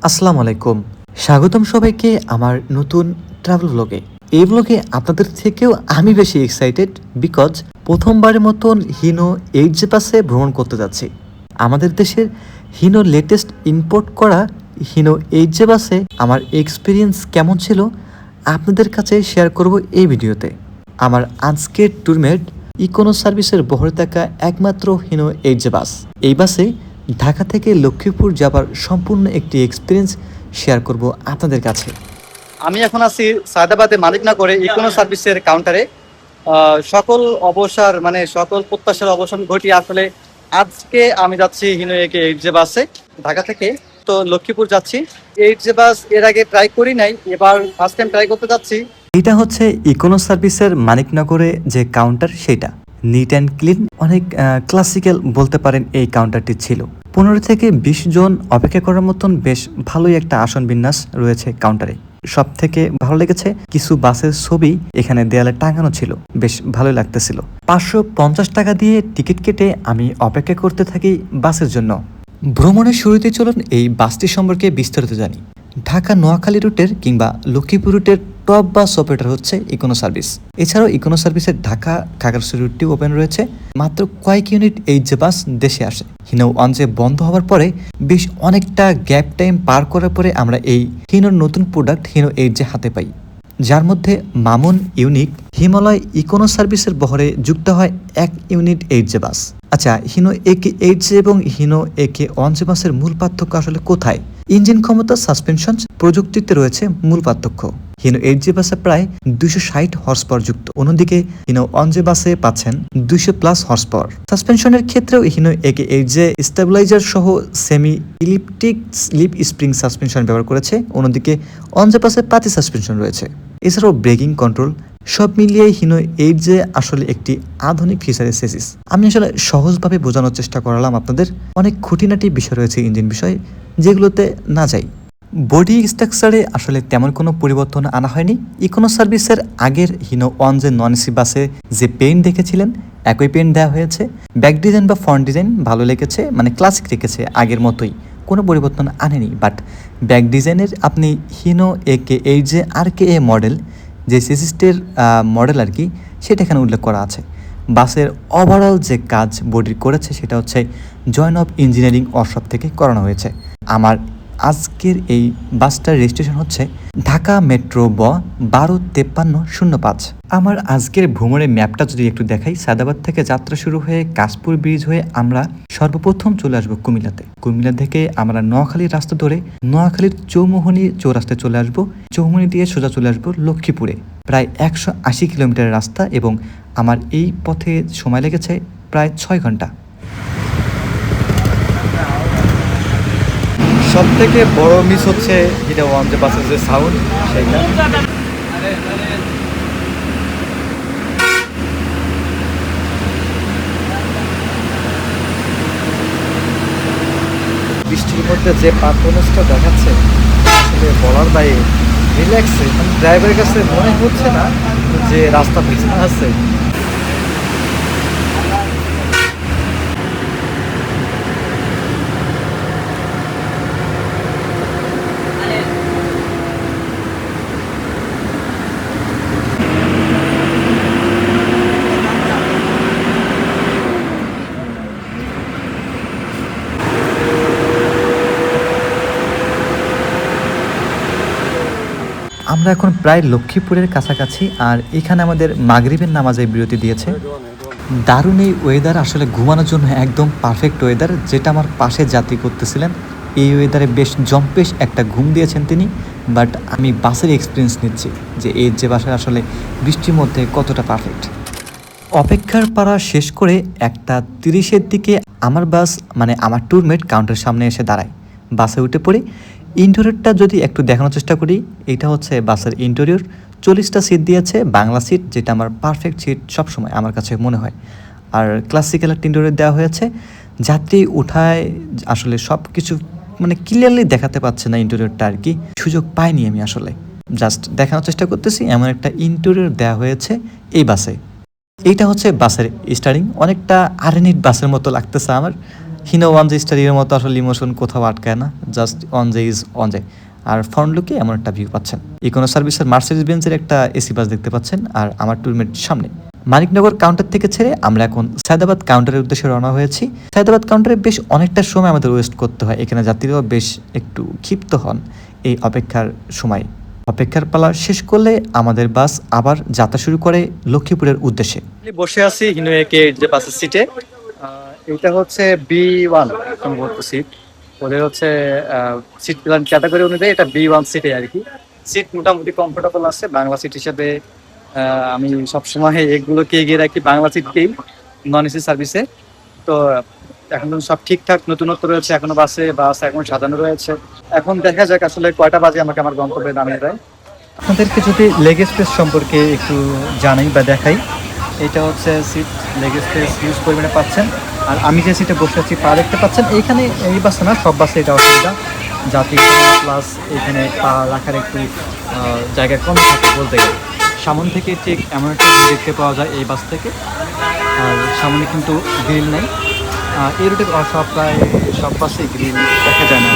আসসালামু আলাইকুম। স্বাগতম সবাইকে আমার নতুন ট্রাভেল ব্লগে। এই ব্লগে আপনাদের থেকেও আমি বেশি এক্সাইটেড বিকজ প্রথমবারের মতন হিনো এইচজে বাসে ভ্রমণ করতে যাচ্ছি। আমাদের দেশের হিনো লেটেস্ট ইম্পোর্ট করা হিনো এইচজে বাসে আমার এক্সপিরিয়েন্স কেমন ছিল আপনাদের কাছে শেয়ার করব এই ভিডিওতে। আমার আজকের ট্যুরমেট ইকোনো সার্ভিসের বহরে থাকা একমাত্র হিনো এইচজে বাস। এই বাসে ঢাকা থেকে লক্ষ্মীপুর যাবার সম্পূর্ণ একটি এক্সপিরিয়েন্স শেয়ার করব আপনাদের কাছে। আমি এখন আছি সায়দাবাদে মালিকনগরে ইকোনো সার্ভিসের কাউন্টারে। সকল অবসর সকল প্রত্যাশার অবসান ঘটিয়ে আসলে আজকে আমি যাচ্ছি হিনো একে এইচজে বাসে ঢাকা থেকে তো লক্ষ্মীপুর যাচ্ছি। এইচজে বাস এর আগে ট্রাই করি নাই, এবার ফার্স্ট টাইম ট্রাই করতে যাচ্ছি। এটা হচ্ছে ইকোনো সার্ভিসের মানিকনগরে যে কাউন্টার, সেটা নিট অ্যান্ড ক্লিন, অনেক ক্লাসিক্যাল বলতে পারেন এই কাউন্টারটি ছিল। 15 থেকে 20 জন অপেক্ষা করার মতন বেশ ভালোই একটা আসন বিন্যাস রয়েছে কাউন্টারে। সব থেকে ভালো লেগেছে কিছু বাসের ছবি এখানে দেয়ালে টাঙানো ছিল, বেশ ভালোই লাগতেছিল। 550 টাকা দিয়ে টিকিট কেটে আমি অপেক্ষা করতে থাকি বাসের জন্য। ভ্রমণের শুরুতে চলুন এই বাসটি সম্পর্কে বিস্তারিত জানি। ঢাকা নোয়াখালী রুটের কিংবা লক্ষ্মীপুর রুটের টপ বাস অপারেটর হচ্ছে ইকোনো সার্ভিস। এছাড়াও ইকোনো সার্ভিসের ঢাকা খাগড়াছড়ি রুটটি ওপেন রয়েছে। মাত্র কয়েক ইউনিট এইচজে বাস দেশে আসে। হিনো ওয়ানজে বন্ধ হওয়ার পরে বেশ অনেকটা গ্যাপ টাইম পার করার পরে আমরা এই হিনোর নতুন প্রোডাক্ট হিনো এইচজে হাতে পাই, যার মধ্যে মামুন ইউনিক হিমালয় ইকোনো সার্ভিসের বহরে যুক্ত হয় 1 ইউনিট এইচজে বাস। আচ্ছা, হিনো একে এইচজে এবং হিনো একে ওয়ানজে বাসের মূল পার্থক্য আসলে কোথায়? ইঞ্জিন ক্ষমতা, সাসপেনশন, প্রযুক্তিতে রয়েছে মূল পার্থক্য। হিনো এইচজে বাসে প্রায় 260 হর্স পাওয়ার যুক্ত, অন্যদিকে হিনো ওয়ানজে বাসে পাচ্ছেন 200+ হর্স পাওয়ার। সাসপেনশনের ক্ষেত্রেও হিনো একে এইচজে স্টেবিলাইজার সহ সেমি ইলিপ্টিক স্লিপ স্প্রিং সাসপেনশন ব্যবহার করেছে, অন্যদিকে ওয়ানজে বাসে পাতি সাসপেনশন রয়েছে। এছাড়াও ব্রেকিং কন্ট্রোল, সব মিলিয়ে হিনো এইচজে আসলে একটি আধুনিক ফিচারের চেসিস। আমি আসলে সহজভাবে বোঝানোর চেষ্টা করলাম আপনাদের। অনেক খুঁটিনাটি বিষয় রয়েছে ইঞ্জিন বিষয়ে, যেগুলোতে না যাই। বডি স্ট্রাকচারে আসলে তেমন কোনো পরিবর্তন আনা হয়নি। ইকোনো সার্ভিসের আগের হিনো ওয়ানজে নন এসি বাসে যে পেইন্ট দেখেছিলেন একই পেইন্ট দেওয়া হয়েছে। ব্যাক ডিজাইন বা ফ্রন্ট ডিজাইন ভালো লেগেছে, ক্লাসিক রেখেছে, আগের মতোই কোনো পরিবর্তন আনেনি। বাট ব্যাক ডিজাইনের আপনি হিনো একে এইচজে RKA মডেল যে সিসিস্টের মডেল আর কি, সেটা এখানে উল্লেখ করা আছে। বাসের ওভারঅল যে কাজ বডির করেছে সেটা হচ্ছে জয়েন অফ ইঞ্জিনিয়ারিং ওয়ার্কশপ থেকে করানো হয়েছে। আমার আজকের এই বাসটার রেজিস্ট্রেশন হচ্ছে ঢাকা মেট্রো 125305। আমার আজকের ভ্রমণের ম্যাপটা যদি একটু দেখাই, সায়দাবাদ থেকে যাত্রা শুরু হয়ে কাশপুর ব্রিজ হয়ে আমরা সর্বপ্রথম চলে আসবো কুমিল্লাতে। কুমিল্লা থেকে আমরা নোয়াখালীর রাস্তা ধরে নোয়াখালীর চৌমুহনী চৌরাস্তায় চলে আসবো। চৌমুহনী দিয়ে সোজা চলে আসবো লক্ষ্মীপুরে। প্রায় 180 কিলোমিটারের রাস্তা এবং আমার এই পথে সময় লেগেছে প্রায় 6 ঘন্টা। সব থেকে বড় মিস হচ্ছে এটা ওয়ানজে বাসের যে সাউন্ড, সেইটা। বৃষ্টির মধ্যে যে পারফরমেন্সটা দেখাচ্ছে আসলে বলার বাইরে। রিল্যাক্সে, ড্রাইভারের কাছে মনে হচ্ছে না যে রাস্তা পিছনে আছে। আমরা এখন প্রায় লক্ষ্মীপুরের কাছাকাছি, আর এখানে আমাদের মাগরিবের নামাজে বিরতি দিয়েছে। দারুণ এই ওয়েদার, আসলে ঘুমানোর জন্য একদম পারফেক্ট ওয়েদার। যেটা আমার পাশে যাত্রী করতেছিলেন, এই ওয়েদারে বেশ জম্পেশ একটা ঘুম দিয়েছেন তিনি। বাট আমি বাসের এক্সপিরিয়েন্স নিচ্ছি যে এই যে বাসে আসলে বৃষ্টির মধ্যে কতটা পারফেক্ট। অপেক্ষার পাড়া শেষ করে 1:30-এর দিকে আমার বাস আমার ট্যুরমেট কাউন্টারের সামনে এসে দাঁড়ায়। বাসে উঠে পড়ি। ইন্টেরিয়রটা যদি একটু দেখানোর চেষ্টা করি, এটা হচ্ছে বাসের ইন্টেরিয়র। 40টা সিট দিয়েছে, বাংলা সিট, যেটা আমার পারফেক্ট সিট সবসময় আমার কাছে মনে হয়। আর ক্লাসিক্যাল একটা ইন্টেরিয়র দেওয়া হয়েছে। যাত্রী উঠায় আসলে সব কিছু ক্লিয়ারলি দেখাতে পাচ্ছে না ইন্টেরিয়রটা আর কি, সুযোগ পাইনি আমি আসলে। জাস্ট দেখানোর চেষ্টা করতেছি, এমন একটা ইন্টেরিয়র দেওয়া হয়েছে এই বাসে। এইটা হচ্ছে বাসের স্টারিং, অনেকটা আরএনএট বাসের মতো লাগতেছে আমার। হিনো ওয়ান জে স্টাডির মতো আসলে ইমোশন কোথাও আটকায় না, জাস্ট অন জে ইজ অন জে। আর ফ্রন্ট লুকে এমন একটা ভিউ পাচ্ছেন। ইকোনো সার্ভিসের মার্সিডিজ বেঞ্জের একটা এসি বাস দেখতে পাচ্ছেন আর আমার টুলমেট সামনে। মানিকনগর কাউন্টার থেকে ছেড়ে আমরা এখন সায়দাবাদ কাউন্টারের উদ্দেশ্যে রওনা হয়েছি। সায়দাবাদ কাউন্টারে বেশ অনেকটা সময় আমাদের ওয়েস্ট করতে হয়, এখানে যাত্রীরাও বেশ একটু ক্ষিপ্ত হন এই অপেক্ষার সময়। অপেক্ষার পালা শেষ করলে আমাদের বাস আবার যাত্রা শুরু করে লক্ষ্মীপুরের উদ্দেশ্যে। বসে আছি হিনোয়েকে যে বাসের সিটে। এটা হচ্ছে B1 সম্ভবত সিট। ওদের হচ্ছে সিট প্ল্যান ক্যাটাগরি অনুযায়ী এটা B1 সিটে আর কি। সিট মোটামুটি কমফোর্টেবল আছে। বাংলা সিট হিসেবে আমি সবসময় এগুলোকে এগিয়ে রাখি বাংলা সিটকেই নন এসি সার্ভিসে। তো এখন সব ঠিকঠাক, নতুনত্ব রয়েছে এখনো বাসে, বাস এখন সাজানো রয়েছে। এখন দেখা যাক আসলে কয়টা বাজে আমাকে আমার গন্তব্যে নামিয়ে দেয়। আপনাদেরকে যদি লেগ স্পেস সম্পর্কে একটু জানাই বা দেখাই, এটা হচ্ছে সিট, লেগ স্পেস হিউজ পরিমাণে পাচ্ছেন। আর আমি যে সিটে বসে আছি পা দেখতে পাচ্ছেন, এইখানে এই বাসে না, সব বাসে এটা অসুবিধা, যাত্রী প্লাস এখানে পা রাখার একটু জায়গা কম থাকে বলতে গেলে। সামন থেকে ঠিক এমন একটা view দেখতে পাওয়া যায় এই বাস থেকে। আর সামনে কিন্তু গ্রিল নেই, এই রুটে প্রায় সব বাসে গ্রিল দেখা যায় না।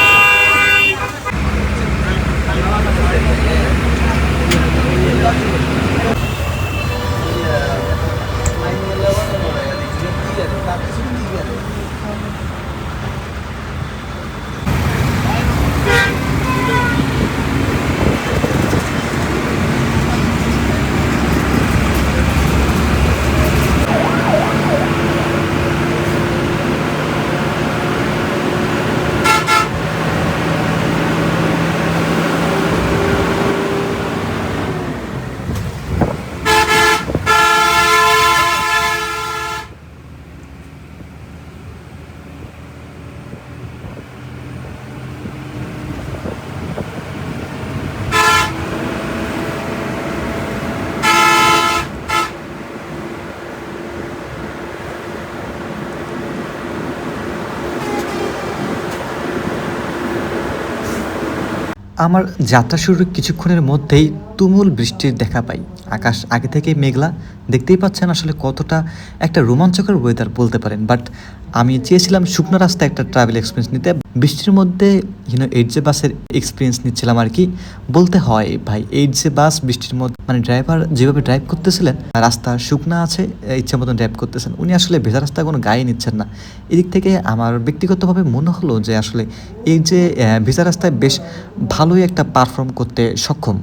আমার যাত্রা শুরুর কিছুক্ষণের মধ্যেই তুমুল বৃষ্টির দেখা পাই। আকাশ আগে থেকেই মেঘলা, দেখতেই পাচ্ছেন আসলে কতটা একটা রোমাঞ্চকর ওয়েদার বলতে পারেন। বাট আমি চেয়েছিলাম শুকনো রাস্তায় একটা ট্রাভেল এক্সপিরিয়েন্স নিতে, বৃষ্টির মধ্যে এইট জে বাসের এক্সপিরিয়েন্স নিচ্ছিলাম আর কি। বলতে হয় ভাই, এইট জে বাস বৃষ্টির মধ্যে, মানে ড্রাইভার যেভাবে ড্রাইভ করতেছিলেন, রাস্তা শুকনা আছে, ইচ্ছা মতন ড্রাইভ করতেছেন, উনি আসলে ভেজা রাস্তা কোনো গায়ে নিচ্ছেন না। এদিক থেকে আমার ব্যক্তিগতভাবে মনে হলো যে আসলে এই যে ভেজা রাস্তায় বেশ ভালোই একটা পারফর্ম করতে সক্ষম।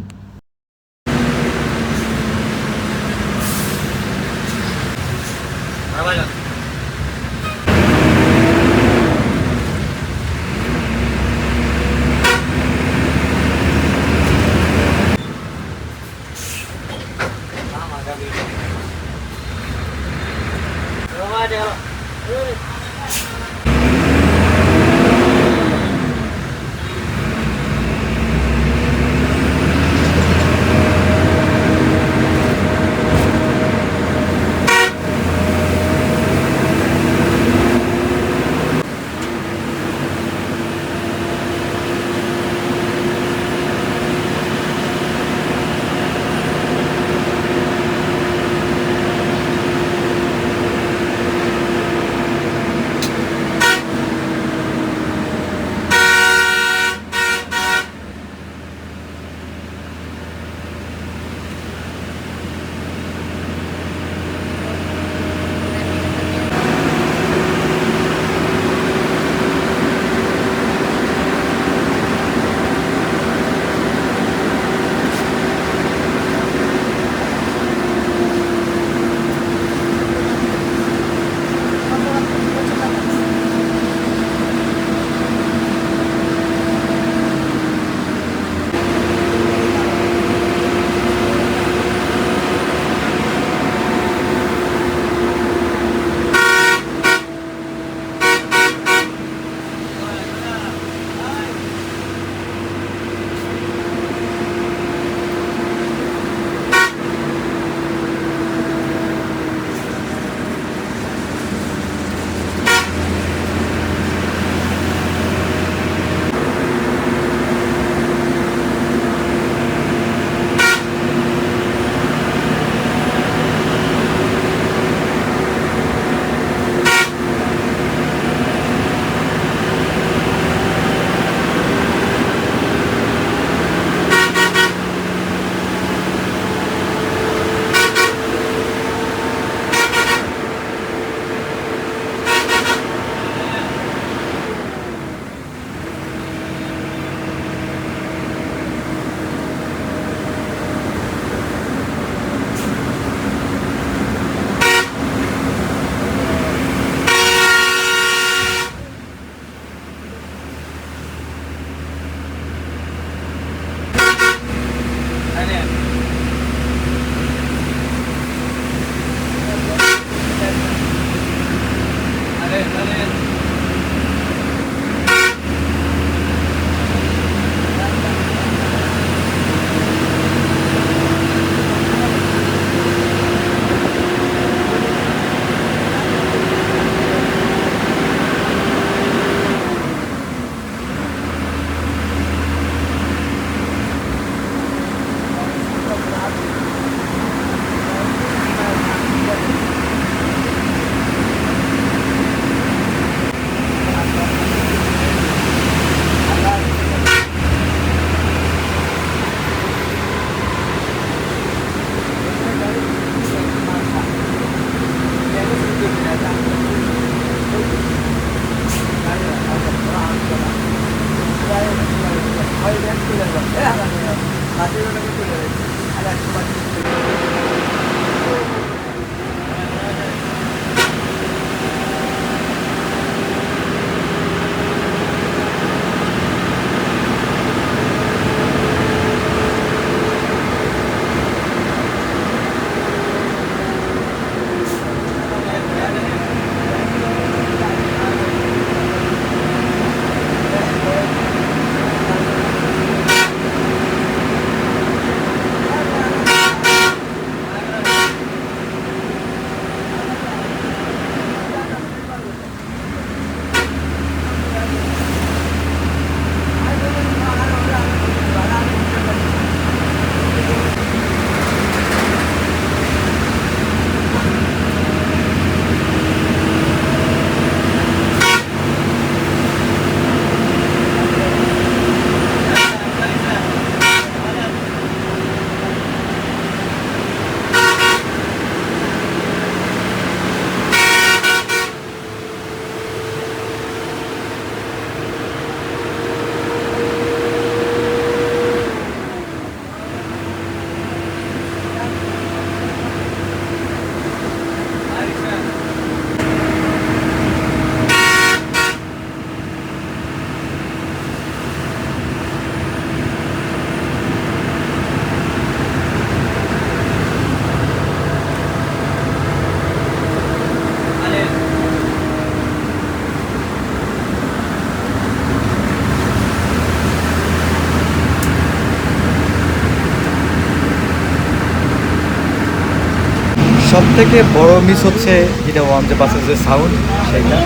সব থেকে বড় মিস হচ্ছে যেটা ওয়ান যে বাসের যে সাউন্ড সেইটা।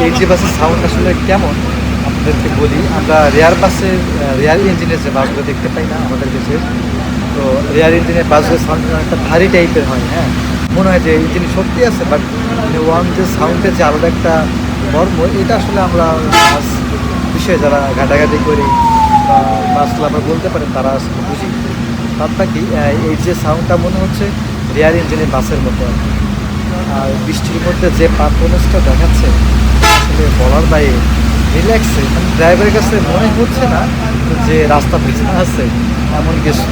এই যে বাসের সাউন্ড আসলে কেমন আপনাদেরকে বলি, আমরা রেয়ার বাসের রেয়ার ইঞ্জিনের যে বাসগুলো দেখতে পাই না আমাদের দেশে, তো রেয়ার ইঞ্জিনের বাসগুলোর সাউন্ড একটা ভারী টাইপের হয়। হ্যাঁ, মনে হয় যে ইঞ্জিন সত্যি আছে, বাট ওয়ান যে সাউন্ডের যে আলাদা একটা মর্ম, এটা আসলে আমরা বাস বিষয়ে যারা ঘাটাঘাটি করি বা বাসগুলো আমরা বলতে পারি তারা আসলে বুঝি। বাদ বাকি এই যে সাউন্ডটা মনে হচ্ছে রেয়ার ইঞ্জিনের বাসের মতো আর কি। আর বৃষ্টির মধ্যে যে পারফরমেন্সটা দেখাচ্ছে আসলে বলার বাইরে, রিল্যাক্সে, মানে ড্রাইভারের কাছে মনে হচ্ছে না যে রাস্তা পিছনে আছে এমন কিছু।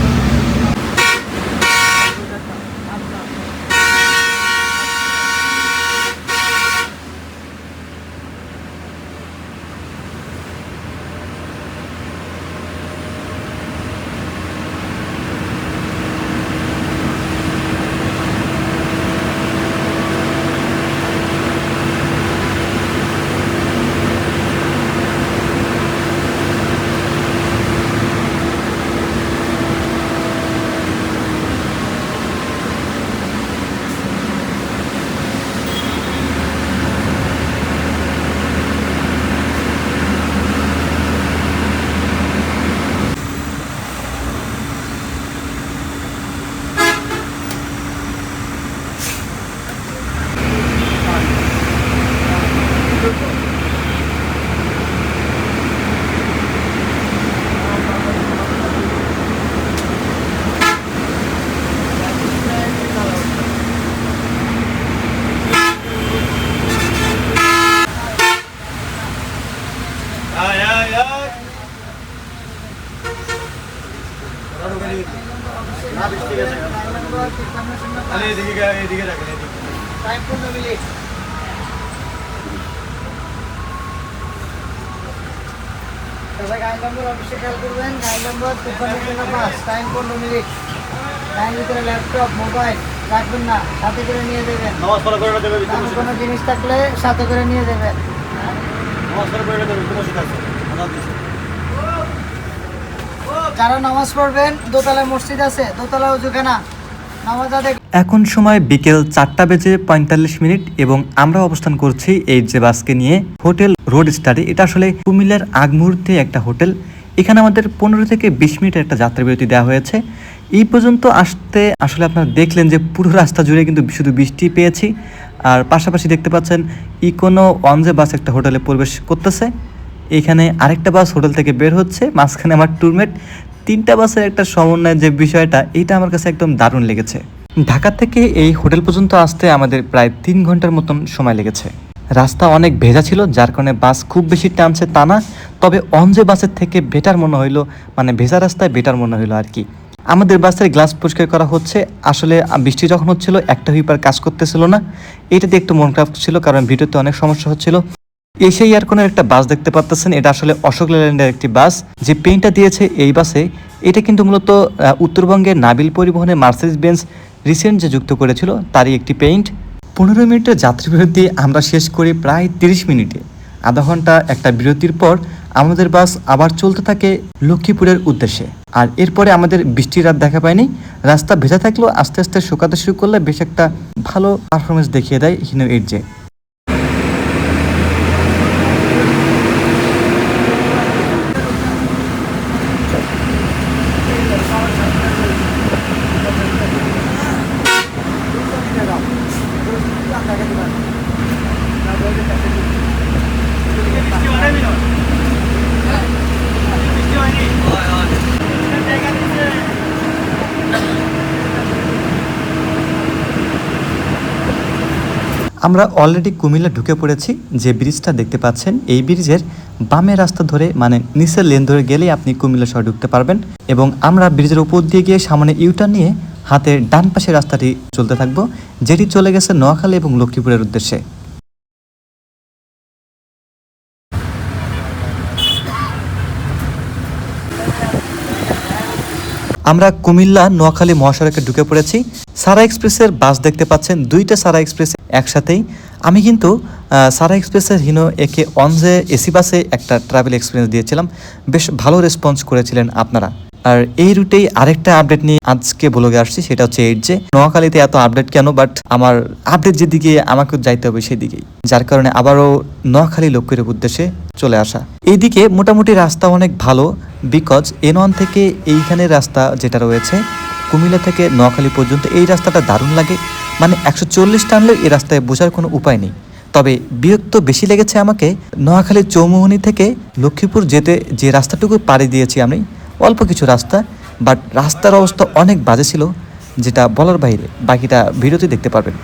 তবে গাড়ি নম্বর অবশ্যই খেয়াল করবেন, গাড়ি নম্বর 5305, টাইম 15 মিনিট। গাড়ির ভিতরে ল্যাপটপ মোবাইল রাখবেন না, সাথে করে নিয়ে দেবেন। নামাজ পড়া করে দেবে, দামি কোনো জিনিস থাকলে সাথে করে নিয়ে দেবেন। নামাজ পড়া করে দেবে, কোনো শিখা আছে যারা নামাজ পড়বেন, দোতলায় মসজিদ আছে, দোতলা ওযুখানা, নামাজ আদায়। এখন সময় বিকেল 4:45 এবং আমরা অবস্থান করছি এই যে বাসকে নিয়ে হোটেল রোড স্টাডি। এটা আসলে কুমিল্লার আগ মুহূর্তে একটা হোটেল। এখানে আমাদের 15 থেকে 20 মিনিটের একটা যাত্রা বিরতি দেওয়া হয়েছে। এই পর্যন্ত আসতে আসলে আপনারা দেখলেন যে পুরো রাস্তা জুড়ে কিন্তু শুধু বৃষ্টি পেয়েছি। আর পাশাপাশি দেখতে পাচ্ছেন ইকোনো ওয়ানজে বাস একটা হোটেলে প্রবেশ করতেছে। এখানে আরেকটা বাস হোটেল থেকে বের হচ্ছে, মাঝখানে আমার ট্যুরমেট। 3টা বাসের একটা সমন্বয়ের যে বিষয়টা, এটা আমার কাছে একদম দারুণ লেগেছে। ঢাকা থেকে এই হোটেল পর্যন্ত আসতে আমাদের প্রায় 3 ঘন্টার মতন সময় লেগেছে। রাস্তা অনেক ভেজা ছিল, যার কারণে বাস খুব বেশি টানছে তা না, তবে অনজে বাসের থেকে বেটার মনে হইলো, মানে ভেজা রাস্তায় বেটার মনে হইলো আর কি। আমাদের বাসের গ্লাস পরিষ্কার করা হচ্ছে। আসলে বৃষ্টি যখন হচ্ছিল একটা হুইপার কাজ করতেছিল না, এটা দিয়ে একটু মন খারাপ ছিল, কারণ ভিডিওতে অনেক সমস্যা হচ্ছিল। এশিয়া এয়ারকোনের একটা বাস দেখতে পাচ্ছেন, এটা আসলে অশোক লেল্যান্ডের একটি বাস। যে পেইন্টটা দিয়েছে এই বাসে, এটা কিন্তু মূলত উত্তরবঙ্গের নাবিল পরিবহনে মার্সিডিজ বেঞ্জ রিসেন্ট যে যুক্ত করেছিল তারই একটি পেইন্ট। 15 মিনিটের যাত্রী বিরতি আমরা শেষ করি প্রায় 30 মিনিটে। আধা ঘন্টা একটা বিরতির পর আমাদের বাস আবার চলতে থাকে লক্ষ্মীপুরের উদ্দেশ্যে। আর এরপরে আমাদের বৃষ্টির রাত দেখা পায়নি, রাস্তা ভেজা থাকলেও আস্তে আস্তে শুকাতে শুরু করলে বেশ একটা ভালো পারফরমেন্স দেখিয়ে দেয় হিনো এডজে। আমরা অলরেডি কুমিল্লা ঢুকে পড়েছি। যে ব্রিজটা দেখতে পাচ্ছেন, এই ব্রিজের বামে রাস্তা ধরে মানে নিচের লেন ধরে গেলেই আপনি কুমিল্লা শহর ঢুকতে পারবেন। এবং আমরা ব্রিজের উপর দিয়ে গিয়ে সামনে ইউটার্ন নিয়ে হাতের ডান পাশে রাস্তাটি চলতে থাকবো, যেটি চলে গেছে নোয়াখালী এবং লক্ষ্মীপুরের উদ্দেশ্যে। আমরা কুমিল্লা নোয়াখালী মহাসড়কে ঢুকে পড়েছি। সারা এক্সপ্রেসের বাস দেখতে পাচ্ছেন, দুইটা সারা এক্সপ্রেস একসাথেই। আমি কিন্তু সারা এক্সপ্রেসের হিনো একে অনজে এসি বাসে একটা ট্রাভেল এক্সপিরিয়েন্স দিয়েছিলাম, বেশ ভালো রেসপন্স করেছিলেন আপনারা। আর এই রুটেই আরেকটা আপডেট নিয়ে আজকে ব্লগে আসছি, সেটা হচ্ছে এই যে নোয়াখালীতে এত আপডেট কেন, বাট আমার আপডেট যেদিকে আমাকে যাইতে হবে সেদিকেই, যার কারণে আবারও নোয়াখালী লক্ষ্মীপুরের উদ্দেশ্যে চলে আসা। এইদিকে মোটামুটি রাস্তা অনেক ভালো, বিকজ N1 থেকে এইখানে রাস্তা যেটা রয়েছে কুমিল্লা থেকে নোয়াখালী পর্যন্ত, এই রাস্তাটা দারুণ লাগে। মানে 140 টানলে এই রাস্তায় বোঝার কোনো উপায় নেই। তবে বিরক্ত বেশি লেগেছে আমাকে নোয়াখালী চৌমুহনী থেকে লক্ষ্মীপুর যেতে, যে রাস্তাটুকু পাড়ি দিয়েছি আমি, অল্প কিছু রাস্তা, বাট রাস্তার অবস্থা অনেক বাজে ছিল, যেটা বলার বাইরে। বাকিটা ভিডিওতে দেখতে পারবেন।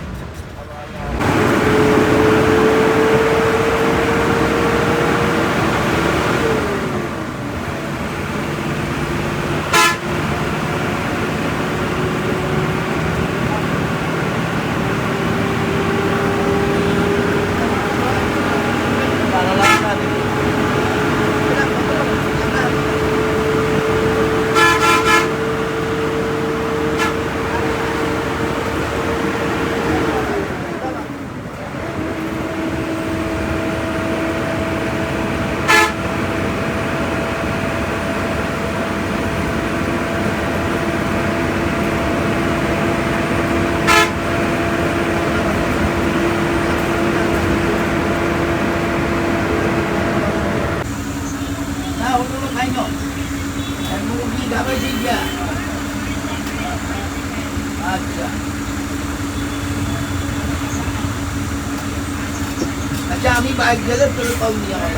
আচ্ছা আমি বাইক গেলে তোর কল দিয়ে আমার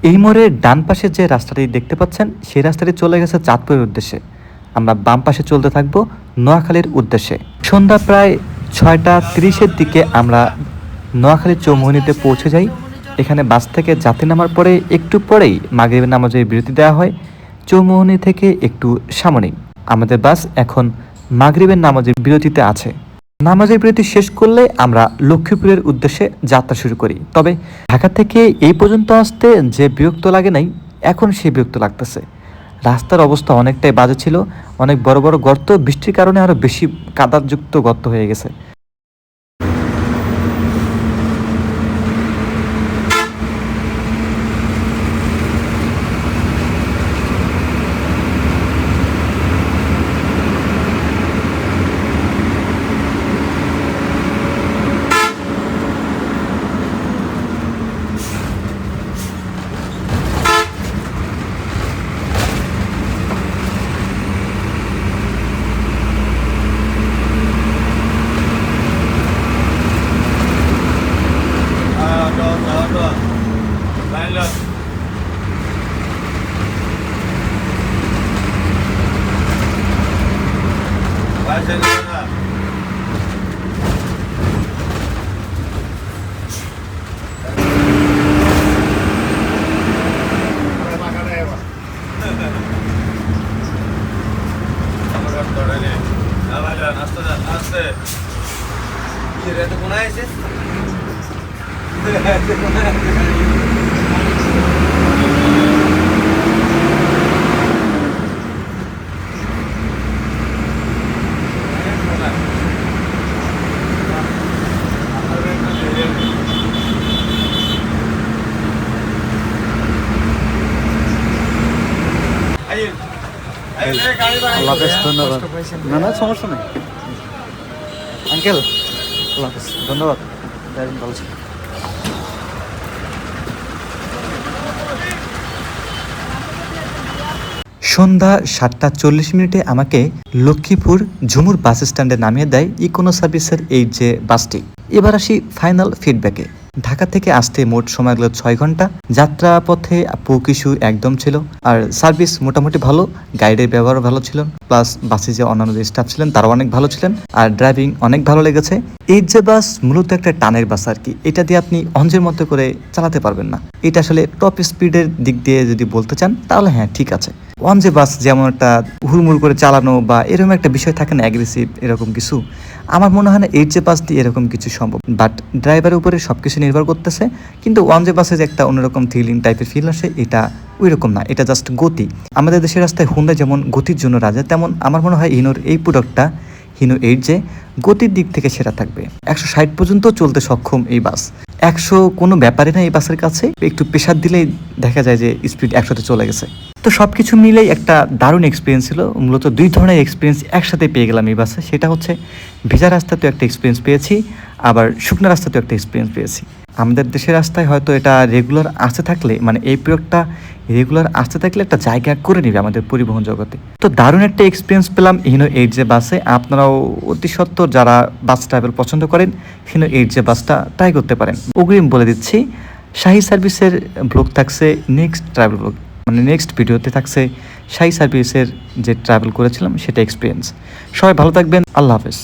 এই মোড়ের ডান পাশে যে রাস্তাটি দেখতে পাচ্ছেন সেই রাস্তাটি চলে গেছে চাঁদপুরের উদ্দেশ্যে। আমরা বাম পাশে চলতে থাকবো নোয়াখালীর উদ্দেশ্যে। সন্ধ্যা প্রায় 6:30-এর দিকে আমরা নোয়াখালী চৌমুহনীতে পৌঁছে যাই। এখানে বাস থেকে যাত্রী নামার পরে একটু পরেই মাগরিবের নামাজের বিরতি দেওয়া হয়। চৌমুহনী থেকে একটু সামনেই আমাদের বাস এখন মাগরিবের নামাজের বিরতিতে আছে। নামাজের বিরতি শেষ করলে আমরা লক্ষ্মীপুরের উদ্দেশ্যে যাত্রা শুরু করি। তবে ঢাকা থেকে এই পর্যন্ত আসতে যে বিরক্ত লাগে নাই, এখন সেই বিরক্ত লাগতেছে। রাস্তার অবস্থা অনেকটাই বাজে ছিল, অনেক বড় বড় গর্ত, বৃষ্টির কারণে আরো বেশি কাদাযুক্ত গর্ত হয়ে গেছে। আল্লাহ হাফেজ, ধন্যবাদ। না না সমস্যা নেই আঙ্কেল, আল্লাহ হাফেজ, ধন্যবাদ, ভালো ছিল। সন্ধ্যা 7:40 আমাকে লক্ষ্মীপুর ঝুমুর বাস স্ট্যান্ডে নামিয়ে দেয় ইকোনো সার্ভিসের এই যে বাসটি। এবার আসি ফাইনাল ফিডব্যাকে। ঢাকা থেকে আসতে মোট সময় গেল 6 ঘন্টা। যাত্রা পথে পৌকিশু একদম ছিল, আর সার্ভিস মোটামুটি ভালো, গাইডের ব্যবহার ভালো ছিল, প্লাস বাসে যে অন্যান্য যে স্টাফ ছিলেন তারাও অনেক ভালো ছিলেন, আর ড্রাইভিং অনেক ভালো লেগেছে। এই যে বাস মূলত একটা টানের বাস আর কি, এটা দিয়ে আপনি অঞ্জের মতো করে চালাতে পারবেন না। এটা আসলে টপ স্পিডের দিক দিয়ে যদি বলতে চান তাহলে হ্যাঁ ঠিক আছে। ওয়ানজে বাস যেমন একটা হুড়মুড় করে চালানো বা এরকম একটা বিষয় থাকে না, অ্যাগ্রেসিভ এরকম কিছু, আমার মনে হয় না এইট জে বাস দিয়ে এরকম কিছু সম্ভব। বাট ড্রাইভারের উপরে সবকিছু নির্ভর করতেছে। কিন্তু ওয়ানজে বাসে যে একটা অন্যরকম থ্রিলিং টাইপের ফিল আসে, এটা ওই রকম না, এটা জাস্ট গতি। আমাদের দেশের রাস্তায় হুন্ডা যেমন গতির জন্য রাজা, তেমন আমার মনে হয় ইনোর এই প্রোডাক্টটা হিনো 8J গতির দিক থেকে সেরা থাকবে। 160 পর্যন্ত চলতে সক্ষম এই বাস। 100 কোনো ব্যাপারই না এই বাসের কাছে, একটু প্রেসার দিলেই দেখা যায় যে স্পিড 100-তে চলে গেছে। তো সব কিছু মিলেই একটা দারুণ এক্সপিরিয়েন্স ছিল। মূলত 2 ধরনের এক্সপিরিয়েন্স একসাথে পেয়ে গেলাম এই বাসে। সেটা হচ্ছে ভেজা রাস্তাতেও একটা এক্সপিরিয়েন্স পেয়েছি, আবার শুকনো রাস্তাতেও একটা এক্সপিরিয়েন্স পেয়েছি। আমাদের দেশের রাস্তায় হয়তো এটা রেগুলার আসতে থাকলে, মানে এই প্রয়োগটা রেগুলার আসতে থাকলে একটা জায়গা করে নেবে আমাদের পরিবহন জগতে। তো দারুণ একটা এক্সপিরিয়েন্স পেলাম হিনো 8J বাসে। আপনারাও অতি সত্বর যারা বাস ট্রাভেল পছন্দ করেন হিনো 8J বাসটা ট্রাই করতে পারেন। অগ্রিম বলে দিচ্ছি, শাহী সার্ভিসের ব্লগ থাকছে নেক্সট ট্রাভেল ব্লগ, মানে নেক্সট ভিডিওতে থাকছে শাহী সার্ভিসের যে ট্রাভেল করেছিলাম সেটা এক্সপিরিয়েন্স। সবাই ভালো থাকবেন, আল্লাহ হাফেজ।